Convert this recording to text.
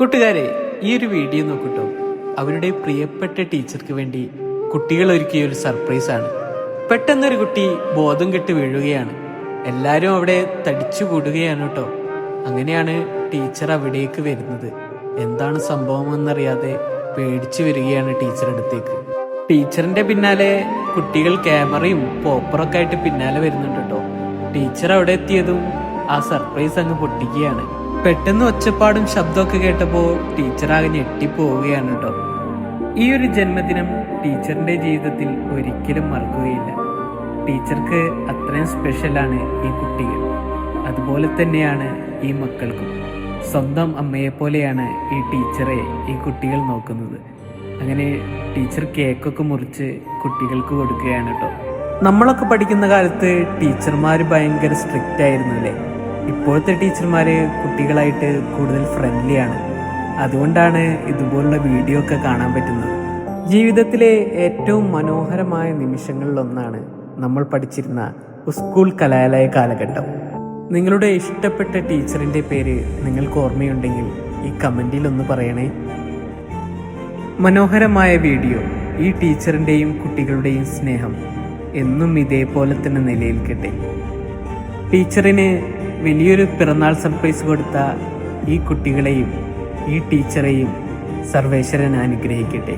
കൂട്ടുകാരെ, ഈ ഒരു വീഡിയോ നോക്കൂട്ടോ. അവരുടെ പ്രിയപ്പെട്ട ടീച്ചർക്ക് വേണ്ടി കുട്ടികൾ ഒരുക്കിയ ഒരു സർപ്രൈസാണ്. പെട്ടെന്നൊരു കുട്ടി ബോധം കെട്ട് വീഴുകയാണ്. എല്ലാവരും അവിടെ തടിച്ചു കൂടുകയാണ് കേട്ടോ. അങ്ങനെയാണ് ടീച്ചർ അവിടേക്ക് വരുന്നത്. എന്താണ് സംഭവം എന്നറിയാതെ പേടിച്ചു വരികയാണ് ടീച്ചർ അടുത്തേക്ക്. ടീച്ചറിന്റെ പിന്നാലെ കുട്ടികൾ ക്യാമറയും പോപ്പറൊക്കെ ആയിട്ട് പിന്നാലെ വരുന്നുണ്ട് കേട്ടോ. ടീച്ചർ അവിടെ എത്തിയതും ആ സർപ്രൈസ് അങ്ങ് പൊട്ടിക്കുകയാണ്. പെട്ടെന്ന് ഒച്ചപ്പാടും ശബ്ദമൊക്കെ കേട്ടപ്പോൾ ടീച്ചർ ആകെ ഞെട്ടിപ്പോവുകയാണ് കേട്ടോ. ഈ ഒരു ജന്മദിനം ടീച്ചറിന്റെ ജീവിതത്തിൽ ഒരിക്കലും മറക്കുകയില്ല. ടീച്ചർക്ക് അത്രയും സ്പെഷ്യലാണ് ഈ കുട്ടികൾ. അതുപോലെ തന്നെയാണ് ഈ മക്കൾക്കും. സ്വന്തം അമ്മയെ പോലെയാണ് ഈ ടീച്ചറെ ഈ കുട്ടികൾ നോക്കുന്നത്. അങ്ങനെ ടീച്ചർ കേക്കൊക്കെ മുറിച്ച് കുട്ടികൾക്ക് കൊടുക്കുകയാണ് കേട്ടോ. നമ്മളൊക്കെ പഠിക്കുന്ന കാലത്ത് ടീച്ചർമാർ ഭയങ്കര സ്ട്രിക്റ്റ് ആയിരുന്നു അല്ലേ? ഇപ്പോഴത്തെ ടീച്ചർമാര് കുട്ടികളായിട്ട് കൂടുതൽ ഫ്രണ്ട്ലി ആണ്. അതുകൊണ്ടാണ് ഇതുപോലുള്ള വീഡിയോ ഒക്കെ കാണാൻ പറ്റുന്നത്. ജീവിതത്തിലെ ഏറ്റവും മനോഹരമായ നിമിഷങ്ങളിലൊന്നാണ് നമ്മൾ പഠിച്ചിരുന്ന സ്കൂൾ കലാലയ കാലഘട്ടം. നിങ്ങളുടെ ഇഷ്ടപ്പെട്ട ടീച്ചറിന്റെ പേര് നിങ്ങൾക്ക് ഓർമ്മയുണ്ടെങ്കിൽ ഈ കമന്റിൽ ഒന്ന് പറയണേ. മനോഹരമായ വീഡിയോ. ഈ ടീച്ചറിന്റെയും കുട്ടികളുടെയും സ്നേഹം എന്നും ഇതേപോലെ തന്നെ നിലനിൽക്കട്ടെ. ടീച്ചറിന് വലിയൊരു പിറന്നാൾ സർപ്രൈസ് കൊടുത്ത ഈ കുട്ടികളെയും ഈ ടീച്ചറെയും സർവേശ്വരൻ അനുഗ്രഹിക്കട്ടെ.